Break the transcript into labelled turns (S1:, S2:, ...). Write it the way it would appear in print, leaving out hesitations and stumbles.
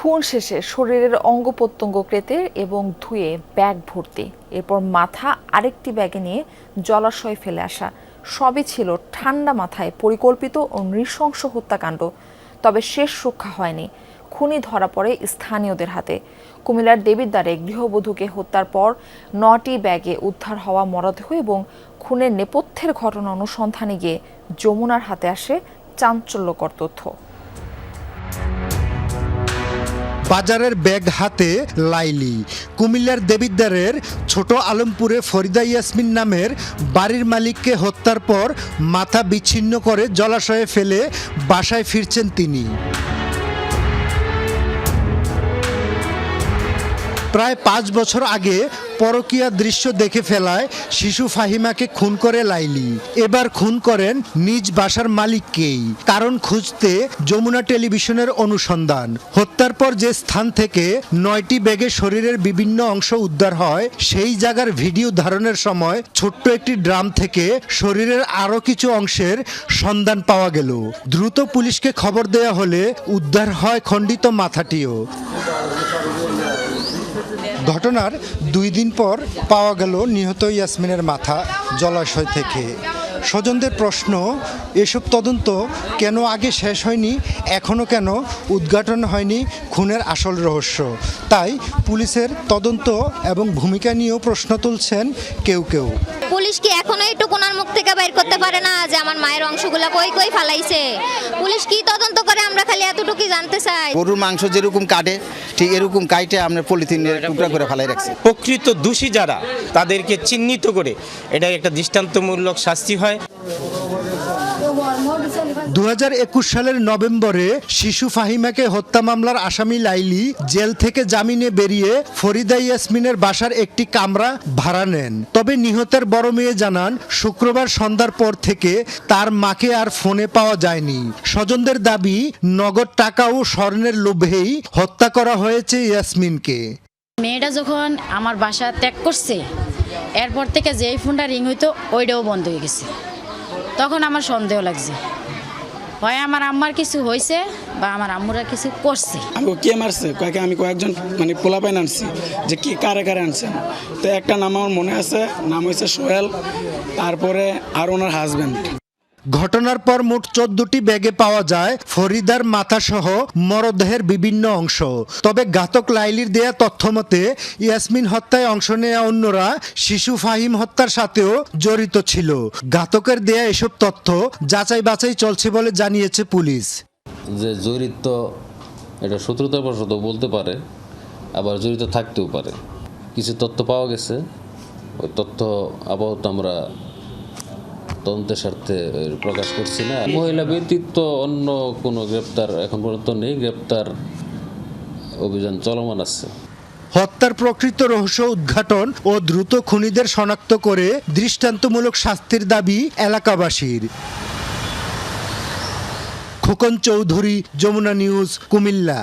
S1: খুন শেষে শরীরের অঙ্গ প্রত্যঙ্গ কেটে এবং ধুয়ে ব্যাগ ভর্তি, এরপর মাথা আরেকটি ব্যাগে নিয়ে জলাশয়ে ফেলে আসা, সবই ছিল ঠান্ডা মাথায় পরিকল্পিত ও নৃশংস হত্যাকাণ্ড। তবে শেষ রক্ষা হয়নি, খুনি ধরা পড়ে স্থানীয়দের হাতে। কুমিল্লার দেবিদ্বারে গৃহবধূকে হত্যার পর 9টি ব্যাগে উদ্ধার হওয়া মরদেহ এবং খুনের নেপথ্যের ঘটনা অনুসন্ধানে গিয়ে যমুনার হাতে আসে চাঞ্চল্যকর তথ্য।
S2: বাজারের ব্যাগ হাতে লাইলি। কুমিল্লার দেবিদ্বারের ছোট আলমপুরে ফরিদা ইয়াসমিন নামের বাড়ির মালিককে হত্যার পর মাথা বিচ্ছিন্ন করে জলাশয়ে ফেলে বাসায় ফিরছেন তিনি। প্রায় 5 বছর আগে পরকীয়া দৃশ্য দেখে ফেলায় শিশু ফাহিমাকে খুন করে লাইলি। এবার খুন করেন নিজ বাসার মালিককেই। কারণ খুঁজতে যমুনা টেলিভিশনের অনুসন্ধান। হত্যার পর যে স্থান থেকে 9টি ব্যাগে শরীরের বিভিন্ন অংশ উদ্ধার হয়, সেই জায়গার ভিডিও ধারণের সময় ছোট্ট একটি ড্রাম থেকে শরীরের আরও কিছু অংশের সন্ধান পাওয়া গেল। দ্রুত পুলিশকে খবর দেওয়া হলে উদ্ধার হয় খণ্ডিত মাথাটিও। ঘটনার 2 দিন পর পাওয়া গেল নিহত ইয়াসমিনের মাথা জলাশয় থেকে। স্বজনদের প্রশ্ন, এসব তদন্ত কেন আগে শেষ হয়নি, এখনও কেন উদ্ঘাটন হয়নি খুনের আসল রহস্য। তাই পুলিশের তদন্ত এবং ভূমিকা নিয়েও প্রশ্ন তুলছেন কেউ কেউ।
S3: পুলিশ কি এখনো একটু কোনার মুখ থেকে বাইর করতে পারে না যে আমার মায়ের অংশগুলো কই কই ফালাইছে? পুলিশ কি তদন্ত করে আমরা খালি এতটুকুই জানতে চাই।
S4: গরুর মাংস যেরকম কাটে ঠিক এরকম কাইটে আমরা পলিথিনের টুকরা করে ফেলাই রাখছি।
S5: প্রকৃত দোষী যারা তাদেরকে চিহ্নিত করে এটা একটা দৃষ্টান্তমূলক শাস্তি হয়।
S2: 2021 সালের নভেম্বরে শিশু ফাহিমাকে হত্যা মামলার আসামি লাইলি জেল থেকে জামিনে বেরিয়ে ফরিদা ইয়াসমিনের বাসার একটি কামরা ভাড়া নেন। তবে নিহতের বড় মেয়ে জানান, শুক্রবার সন্ধ্যার পর থেকে তার মাকে আর ফোনে পাওয়া যায়নি। স্বজনদের দাবি, নগদ টাকা ও স্বর্ণের লোভেই হত্যা করা হয়েছে ইয়াসমিনকে।
S6: মেয়েটা যখন আমার বাসা ত্যাগ করছে, এরপর থেকে যেই ফোনটা রিং হইতো ওইটাও বন্ধ হয়ে গেছে। তখন আমার সন্দেহ লাগছে, হয় আমার আম্মার কিছু হয়েছে বা আমার আম্মুরা কিছু করছে।
S7: আমি কে মারছে কয়েকে আমি কয়েকজন মানে পোলাপাইন আনছি যে কি কারে কারে আনছেন। তো একটা নাম আমার মনে আছে, নাম হয়েছে সোহেল, তারপরে আর ওনার হাজব্যান্ড।
S2: ঘটনার পর মোট 14টি ব্যাগে পাওয়া যায় ফরিদার মাথাসহ মরদেহের বিভিন্ন অংশ। তবে ঘাতক লাইলির দেয়া তথ্য মতে ইয়াসমিন হত্যায় অংশ নেওয়া অন্যরা শিশু ফাহিম হত্যার সাথেও জড়িত ছিল। ঘাতকের দেয়া এসব তথ্য যাচাই বাছাই চলছে বলে জানিয়েছে পুলিশ।
S8: যে জড়িত এটা শত্রুতাবশত বলতে পারে, আবার জড়িত থাকতেও পারে। কিছু তথ্য পাওয়া গেছে, ওই তথ্য আপাতত আমরা তদন্তের স্বার্থে প্রকাশ করছি না। মহিলা ব্যতীত অন্য কোনো গ্রেপ্তার এখন পর্যন্ত নেই। গ্রেপ্তার অভিযান চলমান আছে।
S2: হত্যার প্রকৃত রহস্য উদ্ঘাটন ও দ্রুত খুনিদের শনাক্ত করে দৃষ্টান্তমূলক শাস্তির দাবি এলাকাবাসীর। খোকন চৌধুরী, যমুনা নিউজ, কুমিল্লা।